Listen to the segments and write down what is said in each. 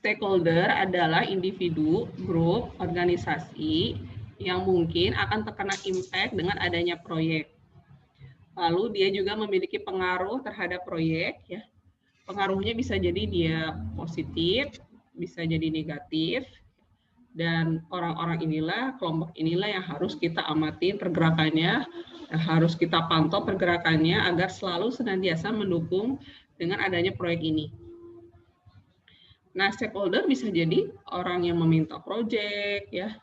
stakeholder adalah individu, grup, organisasi yang mungkin akan terkena impact dengan adanya proyek. Lalu dia juga memiliki pengaruh terhadap proyek, ya. Pengaruhnya bisa jadi dia positif, bisa jadi negatif, dan orang-orang inilah, kelompok inilah yang harus kita amatin pergerakannya, harus kita pantau pergerakannya agar selalu senantiasa mendukung dengan adanya proyek ini. Nah, stakeholder bisa jadi orang yang meminta proyek, ya,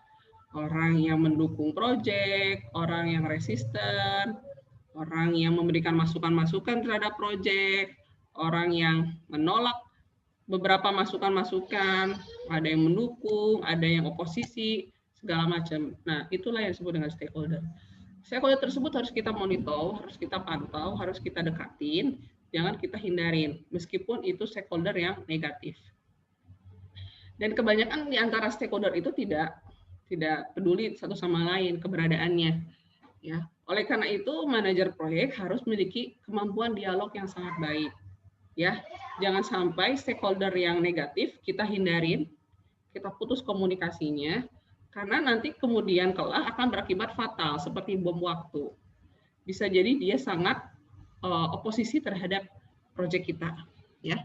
orang yang mendukung proyek, orang yang resisten, orang yang memberikan masukan-masukan terhadap proyek, orang yang menolak beberapa masukan-masukan, ada yang mendukung, ada yang oposisi, segala macam. Nah, itulah yang disebut dengan stakeholder. Stakeholder tersebut harus kita monitor, harus kita pantau, harus kita dekatin, jangan kita hindarin, meskipun itu stakeholder yang negatif. Dan kebanyakan di antara stakeholder itu tidak peduli satu sama lain keberadaannya. Ya, oleh karena itu manajer proyek harus memiliki kemampuan dialog yang sangat baik. Ya, jangan sampai stakeholder yang negatif kita hindarin, kita putus komunikasinya, karena nanti kemudian kelak akan berakibat fatal seperti bom waktu. Bisa jadi dia sangat oposisi terhadap proyek kita. Ya.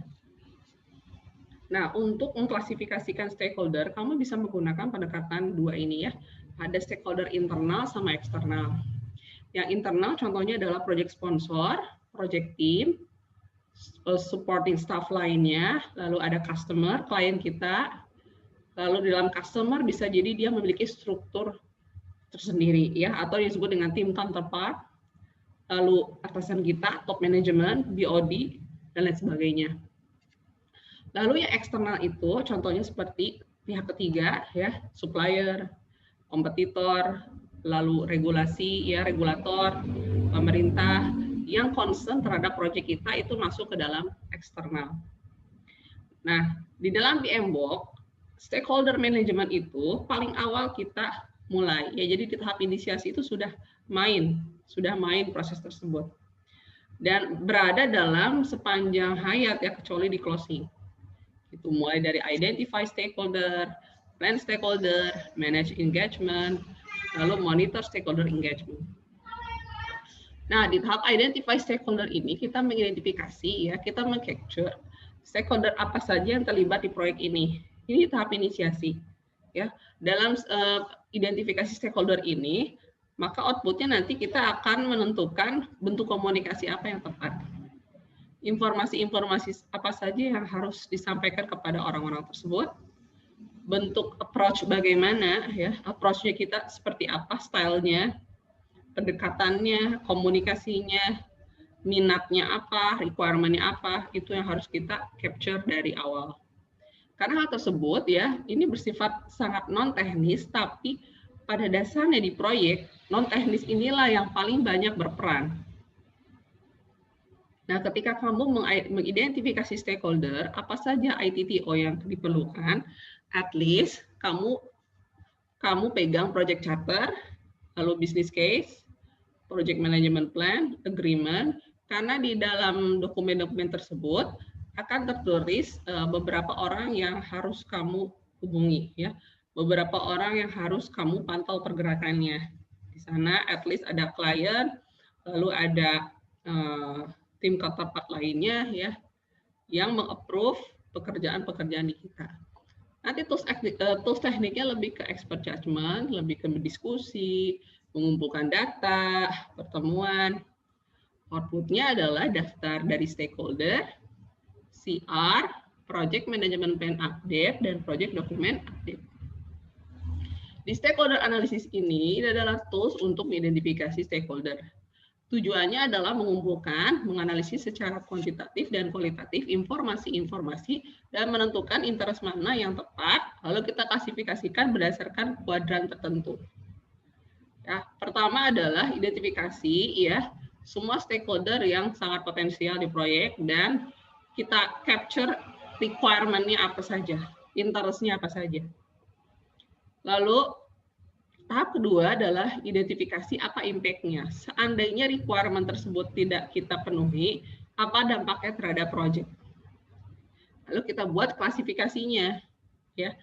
Nah, untuk mengklasifikasikan stakeholder, kamu bisa menggunakan pendekatan dua ini, ya. Ada stakeholder internal sama eksternal. Yang internal contohnya adalah project sponsor, project team, supporting staff lainnya, lalu ada customer, klien kita. Lalu di dalam customer bisa jadi dia memiliki struktur tersendiri, ya, atau yang disebut dengan team counterpart. Lalu atasan kita, top management, BOD, dan lain sebagainya. Lalu yang eksternal itu contohnya seperti pihak ketiga, ya, supplier, kompetitor, lalu regulasi, ya, regulator, pemerintah yang concern terhadap proyek kita itu masuk ke dalam eksternal. Nah, di dalam PMBOK, stakeholder management itu paling awal kita mulai, ya, jadi di tahap inisiasi itu sudah main proses tersebut. Dan berada dalam sepanjang hayat, ya, kecuali di closing. Itu mulai dari identify stakeholder, plan stakeholder, manage engagement, lalu monitor stakeholder engagement. Nah, di tahap identify stakeholder ini kita mengidentifikasi, ya, kita meng-capture stakeholder apa saja yang terlibat di proyek ini. Ini tahap inisiasi, ya. Dalam identifikasi stakeholder ini, maka outputnya nanti kita akan menentukan bentuk komunikasi apa yang tepat. Informasi-informasi apa saja yang harus disampaikan kepada orang-orang tersebut, bentuk approach bagaimana, ya, approach-nya kita seperti apa, stylenya, pendekatannya, komunikasinya, minatnya apa, requirement-nya apa, itu yang harus kita capture dari awal. Karena hal tersebut, ya, ini bersifat sangat non-teknis, tapi pada dasarnya di proyek, non-teknis inilah yang paling banyak berperan. Nah, ketika kamu mengidentifikasi stakeholder, apa saja ITTO yang diperlukan, at least kamu pegang project charter, lalu business case, project management plan, agreement, karena di dalam dokumen-dokumen tersebut akan tertulis beberapa orang yang harus kamu hubungi, ya, beberapa orang yang harus kamu pantau pergerakannya. Di sana at least ada klien, lalu ada tim counterpart lainnya, ya, yang meng-approve pekerjaan-pekerjaan di kita. Nanti tools tekniknya lebih ke expert judgment, lebih ke diskusi, mengumpulkan data, pertemuan. Outputnya adalah daftar dari stakeholder, CR, project management plan update, dan project document update. Di stakeholder analysis ini adalah tools untuk mengidentifikasi stakeholder. Tujuannya adalah mengumpulkan, menganalisis secara kuantitatif dan kualitatif informasi-informasi dan menentukan interest mana yang tepat, lalu kita klasifikasikan berdasarkan kuadran tertentu. Ya, pertama adalah identifikasi, ya, semua stakeholder yang sangat potensial di proyek dan kita capture requirement-nya apa saja, interest-nya apa saja. Lalu tahap kedua adalah identifikasi apa impact-nya. Seandainya requirement tersebut tidak kita penuhi, apa dampaknya terhadap proyek. Lalu kita buat klasifikasinya. ya.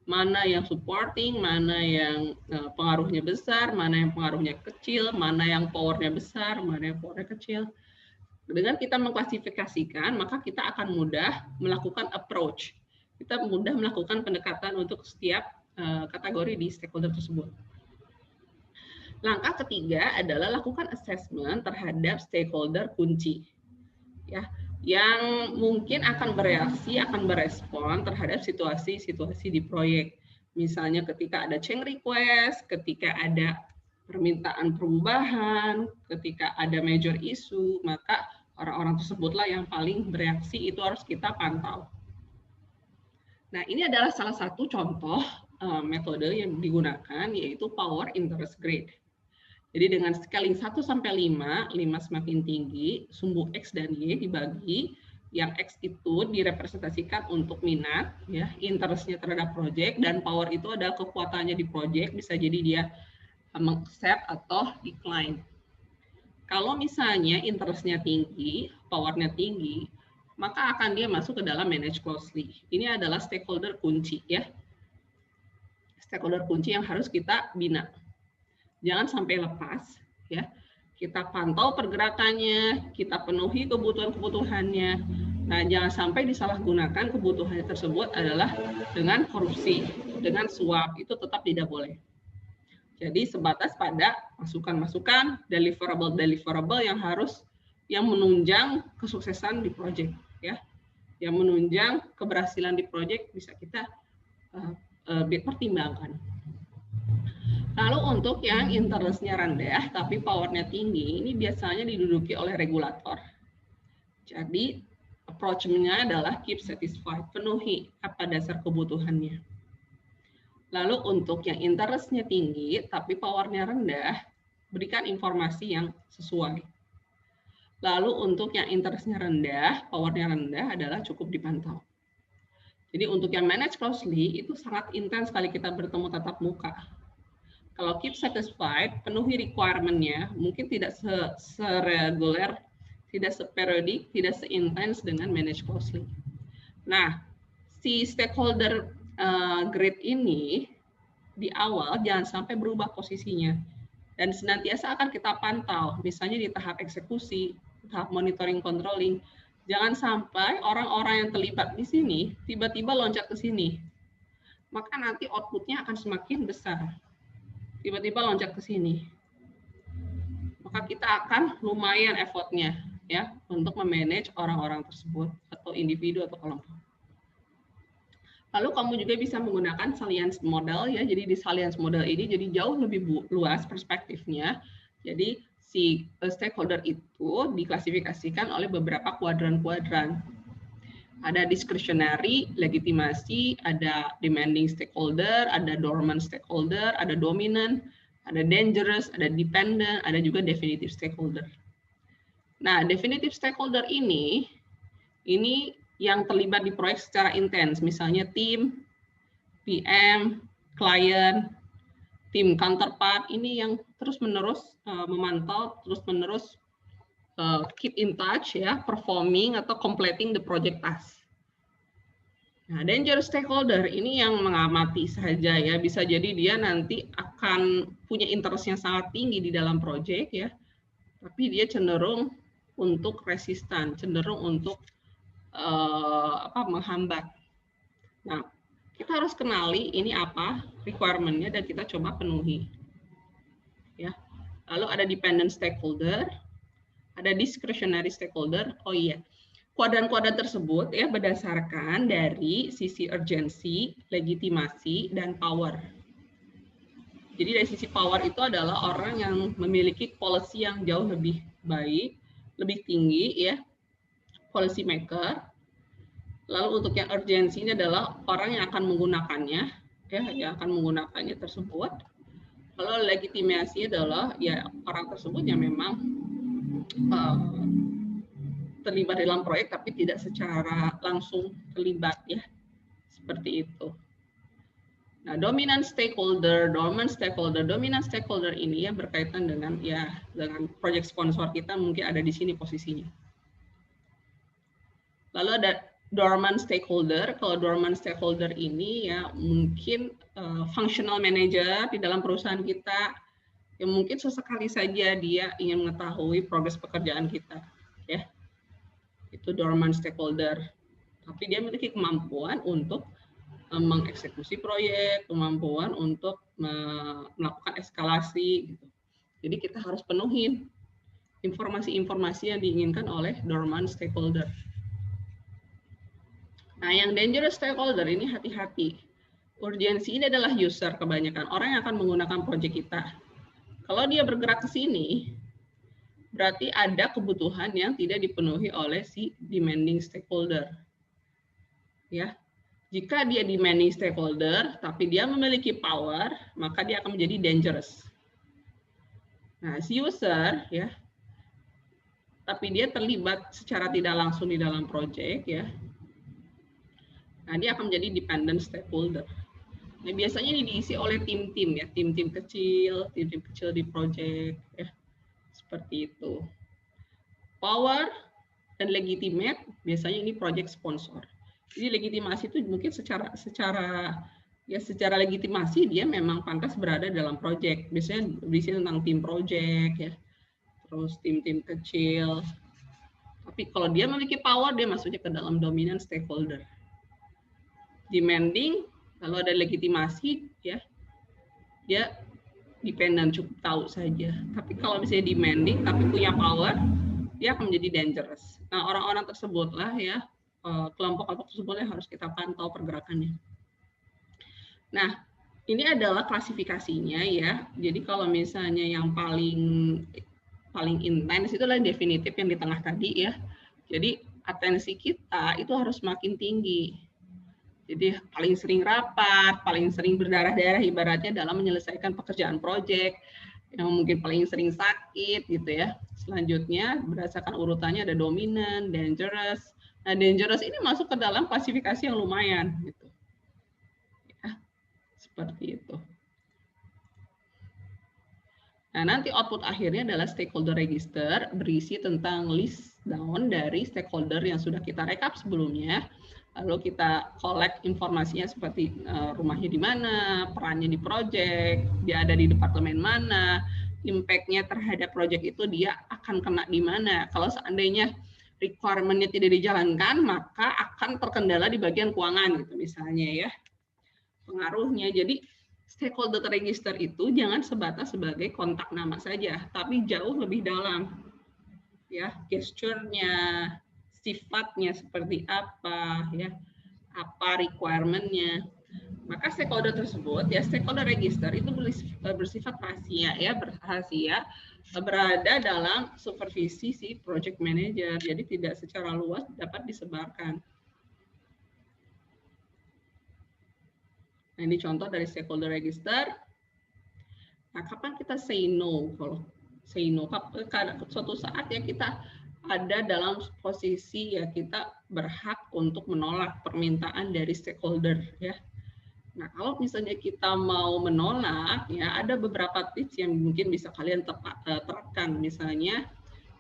Mana yang supporting, mana yang pengaruhnya besar, mana yang pengaruhnya kecil, mana yang powernya besar, mana yang powernya kecil. Dengan kita mengklasifikasikan, maka kita akan mudah melakukan approach. Kita mudah melakukan pendekatan untuk setiap kategori di stakeholder tersebut. Langkah ketiga adalah lakukan assessment terhadap stakeholder kunci, ya, yang mungkin akan bereaksi, akan berespon terhadap situasi-situasi di proyek. Misalnya ketika ada change request, ketika ada permintaan perubahan, ketika ada major issue, maka orang-orang tersebutlah yang paling bereaksi, itu harus kita pantau. Nah, ini adalah salah satu contoh metode yang digunakan, yaitu Power Interest Grid. Jadi dengan scaling 1 sampai 5, 5 semakin tinggi, sumbu X dan Y dibagi, yang X itu direpresentasikan untuk minat, ya, interestnya terhadap project, dan power itu adalah kekuatannya di project, bisa jadi dia meng-accept atau decline. Kalau misalnya interestnya tinggi, powernya tinggi, maka akan dia masuk ke dalam manage closely. Ini adalah stakeholder kunci, ya. Stakeholder kunci yang harus kita bina. Jangan sampai lepas, ya. Kita pantau pergerakannya, kita penuhi kebutuhan-kebutuhannya. Nah, jangan sampai disalahgunakan kebutuhannya tersebut adalah dengan korupsi, dengan suap, itu tetap tidak boleh. Jadi sebatas pada masukan-masukan, deliverable yang menunjang kesuksesan di proyek, ya. Yang menunjang keberhasilan di proyek bisa kita pertimbangkan. Lalu untuk yang interestnya rendah tapi powernya tinggi, ini biasanya diduduki oleh regulator. Jadi approach-nya adalah keep satisfied, penuhi apa dasar kebutuhannya. Lalu untuk yang interestnya tinggi tapi powernya rendah, berikan informasi yang sesuai. Lalu untuk yang interestnya rendah, powernya rendah adalah cukup dipantau. Jadi untuk yang manage closely itu sangat intens sekali kita bertemu tatap muka. Kalau keep satisfied, penuhi requirement-nya, mungkin tidak sereguler, tidak seperiodik, tidak seintens dengan manage closely. Nah, si stakeholder grid ini di awal jangan sampai berubah posisinya. Dan senantiasa akan kita pantau, misalnya di tahap eksekusi, tahap monitoring controlling. Jangan sampai orang-orang yang terlibat di sini tiba-tiba loncat ke sini. Maka nanti output-nya akan semakin besar. Tiba-tiba loncat ke sini, maka kita akan lumayan effort-nya, ya, untuk memanage orang-orang tersebut atau individu atau kelompok. Lalu kamu juga bisa menggunakan salience model, ya. Jadi di salience model ini jadi jauh lebih luas perspektifnya. Jadi si stakeholder itu diklasifikasikan oleh beberapa kuadran-kuadran. Ada discretionary, legitimasi, ada demanding stakeholder, ada dormant stakeholder, ada dominant, ada dangerous, ada dependent, ada juga definitive stakeholder. Nah, definitive stakeholder ini yang terlibat di proyek secara intens, misalnya tim, PM, klien, tim counterpart, ini yang terus-menerus memantau, terus-menerus keep in touch, ya, performing atau completing the project task. Nah, dangerous stakeholder ini yang mengamati saja, ya, bisa jadi dia nanti akan punya interest yang sangat tinggi di dalam project, ya, tapi dia cenderung untuk resistan, cenderung untuk menghambat. Nah, kita harus kenali ini apa requirement-nya dan kita coba penuhi, ya. Lalu ada dependent stakeholder, ada discretionary stakeholder. Oh iya, kuadran-kuadran tersebut, ya, berdasarkan dari sisi urgency, legitimasi, dan power. Jadi dari sisi power itu adalah orang yang memiliki policy yang jauh lebih baik, lebih tinggi, ya, policy maker. Lalu untuk yang urgency ini adalah orang yang akan menggunakannya, ya, yang akan menggunakannya tersebut. Lalu legitimasi adalah, ya, orang tersebut yang memang terlibat dalam proyek tapi tidak secara langsung terlibat, ya, seperti itu. Nah, dominant stakeholder, dormant stakeholder, dominant stakeholder ini ya berkaitan dengan, ya, dengan project sponsor kita, mungkin ada di sini posisinya. Lalu ada dormant stakeholder. Kalau dormant stakeholder ini ya mungkin functional manager di dalam perusahaan kita, yang mungkin sesekali saja dia ingin mengetahui progres pekerjaan kita, ya. Itu dormant stakeholder. Tapi dia memiliki kemampuan untuk mengeksekusi proyek, kemampuan untuk melakukan eskalasi, gitu. Jadi kita harus penuhin informasi-informasi yang diinginkan oleh dormant stakeholder. Nah, yang dangerous stakeholder ini hati-hati. Urgensi ini adalah user kebanyakan, orang yang akan menggunakan proyek kita. Kalau dia bergerak ke sini, berarti ada kebutuhan yang tidak dipenuhi oleh si demanding stakeholder. Ya, jika dia demanding stakeholder, tapi dia memiliki power, maka dia akan menjadi dangerous. Nah, si user, ya, tapi dia terlibat secara tidak langsung di dalam proyek, ya. Nah, dia akan menjadi dependent stakeholder. Nah, biasanya ini diisi oleh tim-tim, ya, tim-tim kecil di proyek, ya, seperti itu. Power dan legitimate biasanya ini project sponsor. Jadi legitimasi itu mungkin secara legitimasi dia memang pantas berada dalam project. Biasanya berisi tentang tim project, ya, terus tim-tim kecil. Tapi kalau dia memiliki power, dia masuknya ke dalam dominant stakeholder. Demanding, kalau ada legitimasi, ya, dia dependent, cukup tahu saja. Tapi kalau misalnya demanding tapi punya power, dia akan menjadi dangerous. Nah, orang-orang tersebutlah, ya, kelompok-kelompok tersebutlah harus kita pantau pergerakannya. Nah, ini adalah klasifikasinya, ya. Jadi kalau misalnya yang paling intens itu adalah definitif yang di tengah tadi, ya. Jadi atensi kita itu harus makin tinggi. Jadi paling sering rapat, paling sering berdarah-darah ibaratnya dalam menyelesaikan pekerjaan proyek, yang mungkin paling sering sakit, gitu ya. Selanjutnya berdasarkan urutannya ada dominan, dangerous. Nah, dangerous ini masuk ke dalam klasifikasi yang lumayan, gitu. Ya, seperti itu. Nah, nanti output akhirnya adalah stakeholder register, berisi tentang list down dari stakeholder yang sudah kita rekap sebelumnya. Lalu kita collect informasinya seperti rumahnya di mana, perannya di proyek, dia ada di departemen mana, impact-nya terhadap proyek itu dia akan kena di mana. Kalau seandainya requirement-nya tidak dijalankan, maka akan terkendala di bagian keuangan, gitu misalnya, ya. Pengaruhnya. Jadi stakeholder register itu jangan sebatas sebagai kontak nama saja, tapi jauh lebih dalam. Ya, gesture-nya, sifatnya seperti apa, ya, apa requirement-nya. Maka stakeholder tersebut, ya, stakeholder register itu bersifat rahasia, ya, berrahasia, berada dalam supervisi si project manager, jadi tidak secara luas dapat disebarkan. Nah, ini contoh dari stakeholder register. Nah, kapan kita say no? Kalau say no, suatu saat ya kita ada dalam posisi ya kita berhak untuk menolak permintaan dari stakeholder, ya. Nah, kalau misalnya kita mau menolak, ya ada beberapa tips yang mungkin bisa kalian terapkan, misalnya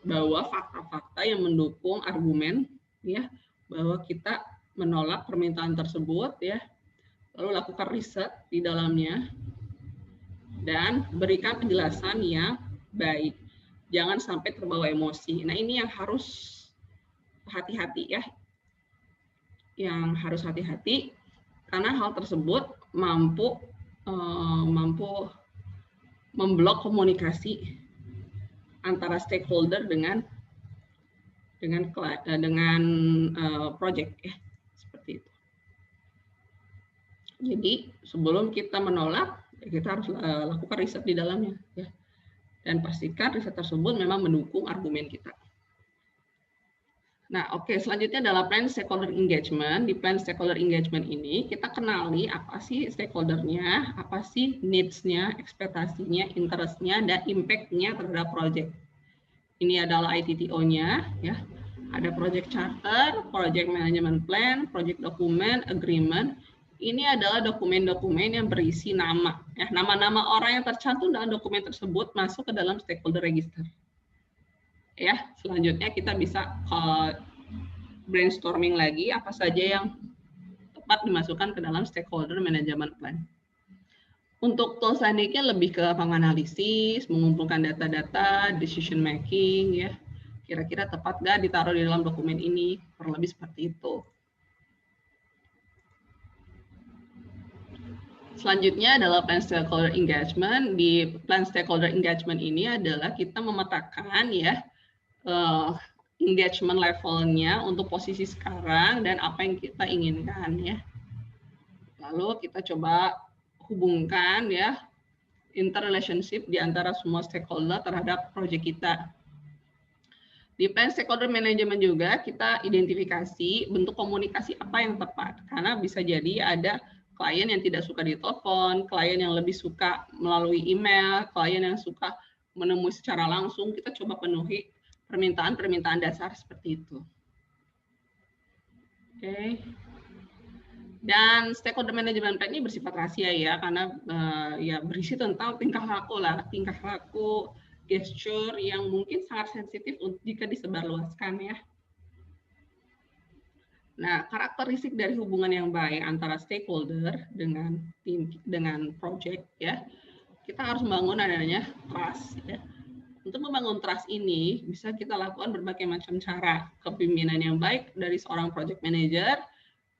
bahwa fakta-fakta yang mendukung argumen, ya, bahwa kita menolak permintaan tersebut, ya. Lalu lakukan riset di dalamnya dan berikan penjelasan yang baik. Jangan sampai terbawa emosi. Nah, ini yang harus hati-hati, ya. Yang harus hati-hati karena hal tersebut mampu memblok komunikasi antara stakeholder dengan project, ya, seperti itu. Jadi sebelum kita menolak, kita harus lakukan riset di dalamnya, ya. Dan pastikan riset tersebut memang mendukung argumen kita. Nah, oke, selanjutnya adalah plan stakeholder engagement. Di plan stakeholder engagement ini kita kenali apa sih stakeholdernya, apa sih needs-nya, ekspektasinya, interest-nya, dan impact-nya terhadap project. Ini adalah ITTO-nya, ya. Ada project charter, project management plan, project document, agreement. Ini adalah dokumen-dokumen yang berisi nama. Ya, nama-nama orang yang tercantum dalam dokumen tersebut masuk ke dalam stakeholder register. Ya, selanjutnya kita bisa brainstorming lagi apa saja yang tepat dimasukkan ke dalam stakeholder management plan. Untuk tools selanjutnya lebih ke menganalisis, mengumpulkan data-data, decision making, ya. Kira-kira tepat nggak ditaruh di dalam dokumen ini? Kurang lebih seperti itu. Selanjutnya adalah plan stakeholder engagement. Di plan stakeholder engagement ini adalah kita memetakan ya engagement levelnya untuk posisi sekarang dan apa yang kita inginkan ya. Lalu kita coba hubungkan ya interrelationship di antara semua stakeholder terhadap proyek kita. Di plan stakeholder management juga kita identifikasi bentuk komunikasi apa yang tepat. Karena bisa jadi ada klien yang tidak suka ditelepon, klien yang lebih suka melalui email, klien yang suka menemui secara langsung. Kita coba penuhi permintaan-permintaan dasar seperti itu. Oke. Dan stakeholder management plan ini bersifat rahasia ya, karena ya berisi tentang tingkah laku, gesture yang mungkin sangat sensitif jika disebarluaskan ya. Nah, karakteristik dari hubungan yang baik antara stakeholder dengan tim, dengan project ya, kita harus membangun adanya trust ya. Untuk membangun trust ini bisa kita lakukan berbagai macam cara. Kepemimpinan yang baik dari seorang project manager,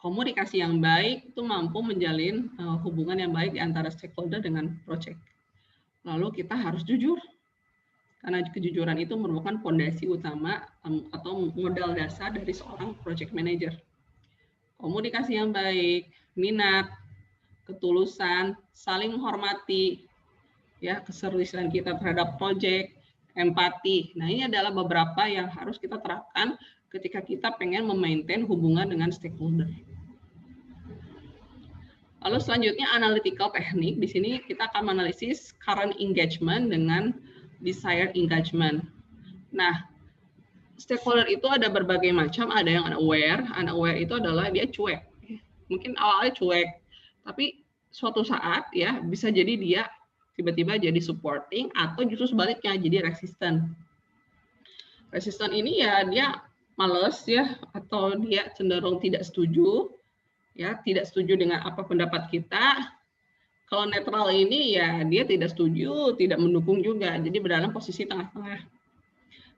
komunikasi yang baik itu mampu menjalin hubungan yang baik di antara stakeholder dengan project. Lalu kita harus jujur. Karena kejujuran itu merupakan fondasi utama atau modal dasar dari seorang project manager. Komunikasi yang baik, minat, ketulusan, saling menghormati, ya keseriusan kita terhadap proyek, empati. Nah, ini adalah beberapa yang harus kita terapkan ketika kita pengen memaintain hubungan dengan stakeholder. Lalu selanjutnya analytical teknik. Di sini kita akan menganalisis current engagement dengan desired engagement. Nah, stakeholder itu ada berbagai macam, ada yang unaware. Unaware itu adalah dia cuek. Mungkin awalnya cuek, tapi suatu saat ya bisa jadi dia tiba-tiba jadi supporting atau justru sebaliknya jadi resistant. Resistant ini ya dia males ya atau dia cenderung tidak setuju ya, tidak setuju dengan apa pendapat kita. Kalau netral ini ya dia tidak setuju, tidak mendukung juga. Jadi berada dalam posisi tengah-tengah.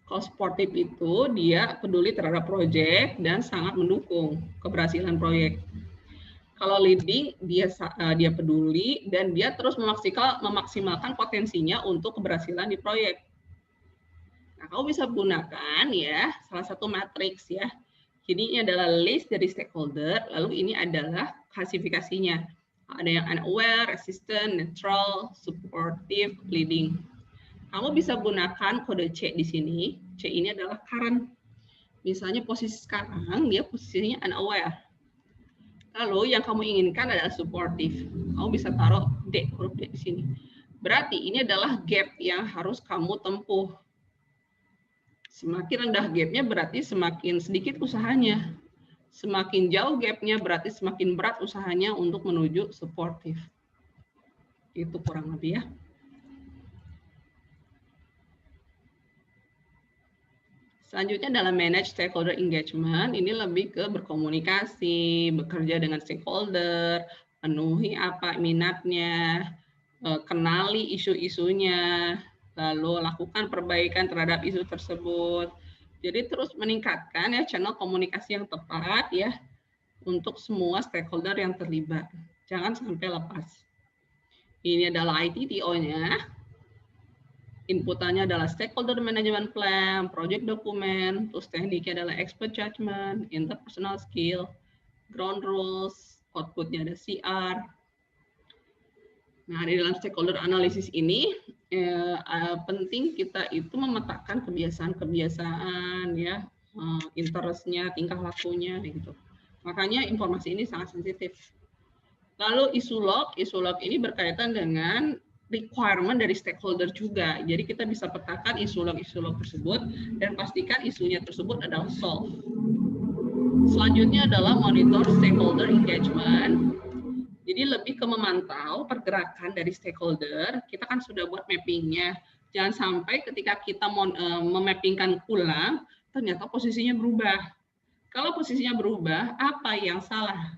Kalau sportif itu dia peduli terhadap proyek dan sangat mendukung keberhasilan proyek. Kalau leading dia peduli dan dia terus memaksimalkan potensinya untuk keberhasilan di proyek. Nah, kamu bisa gunakan ya salah satu matriks ya. Jadi ini adalah list dari stakeholder, lalu ini adalah klasifikasinya. Ada yang unaware, resistant, neutral, supportive, leading. Kamu bisa gunakan kode C di sini. C ini adalah current. Misalnya posisi sekarang, dia posisinya unaware. Lalu yang kamu inginkan adalah supportive. Kamu bisa taruh D, huruf D di sini. Berarti ini adalah gap yang harus kamu tempuh. Semakin rendah gapnya berarti semakin sedikit usahanya. Semakin jauh gapnya berarti semakin berat usahanya untuk menuju supportive. Itu kurang lebih ya. Selanjutnya dalam manage stakeholder engagement, ini lebih ke berkomunikasi, bekerja dengan stakeholder, penuhi apa minatnya, kenali isu-isunya, lalu lakukan perbaikan terhadap isu tersebut. Jadi terus meningkatkan ya channel komunikasi yang tepat ya untuk semua stakeholder yang terlibat. Jangan sampai lepas. Ini adalah ITTO-nya. Inputannya adalah stakeholder management plan, project document, terus tekniknya adalah expert judgment, interpersonal skill, ground rules, outputnya ada CR. Nah, di dalam stakeholder analysis ini penting kita itu memetakan kebiasaan-kebiasaan ya, interestnya, tingkah lakunya gitu. Makanya informasi ini sangat sensitif. Lalu isu log ini berkaitan dengan requirement dari stakeholder juga. Jadi kita bisa petakan isu log tersebut dan pastikan isunya tersebut adalah solve. Selanjutnya adalah monitor stakeholder engagement. Jadi lebih ke memantau pergerakan dari stakeholder. Kita kan sudah buat mappingnya. Jangan sampai ketika kita memappingkan ulang, ternyata posisinya berubah. Kalau posisinya berubah, apa yang salah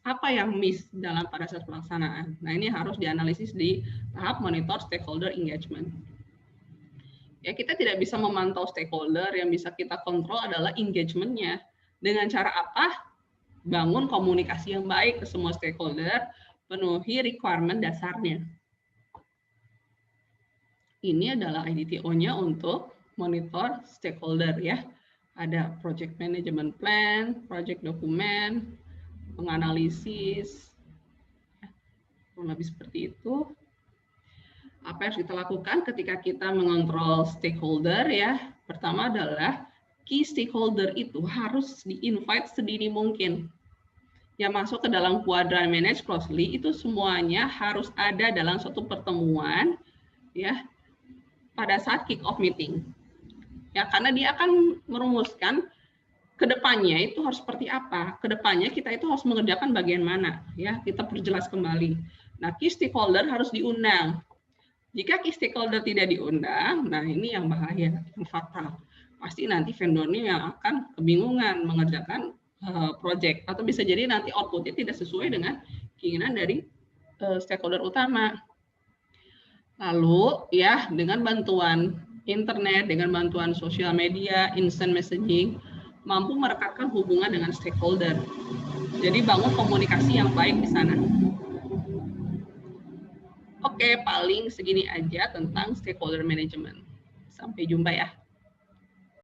apa yang miss pada saat pelaksanaan? Nah, ini harus dianalisis di tahap monitor stakeholder engagement. Ya, kita tidak bisa memantau stakeholder, yang bisa kita kontrol adalah engagement-nya. Dengan cara apa? Bangun komunikasi yang baik ke semua stakeholder, penuhi requirement dasarnya. Ini adalah IDTO-nya untuk monitor stakeholder ya. Ada project management plan, project document, penganalisis, kurang lebih seperti itu. Apa yang harus kita lakukan ketika kita mengontrol stakeholder ya? Pertama adalah key stakeholder itu harus di-invite sedini mungkin. Yang masuk ke dalam kuadran manage closely itu semuanya harus ada dalam suatu pertemuan ya pada saat kick off meeting. Ya, karena dia akan merumuskan kedepannya itu harus seperti apa. Kedepannya kita itu harus mengerjakan bagian mana ya, kita perjelas kembali. Nah, key stakeholder harus diundang. Jika key stakeholder tidak diundang, nah ini yang bahaya, yang fatal. Pasti nanti vendornya yang akan kebingungan mengerjakan project, atau bisa jadi nanti outputnya tidak sesuai dengan keinginan dari stakeholder utama. Lalu ya dengan bantuan internet, dengan bantuan sosial media, instant messaging, mampu merekatkan hubungan dengan stakeholder. Jadi bangun komunikasi yang baik di sana. Oke, paling segini aja tentang stakeholder management. Sampai jumpa ya.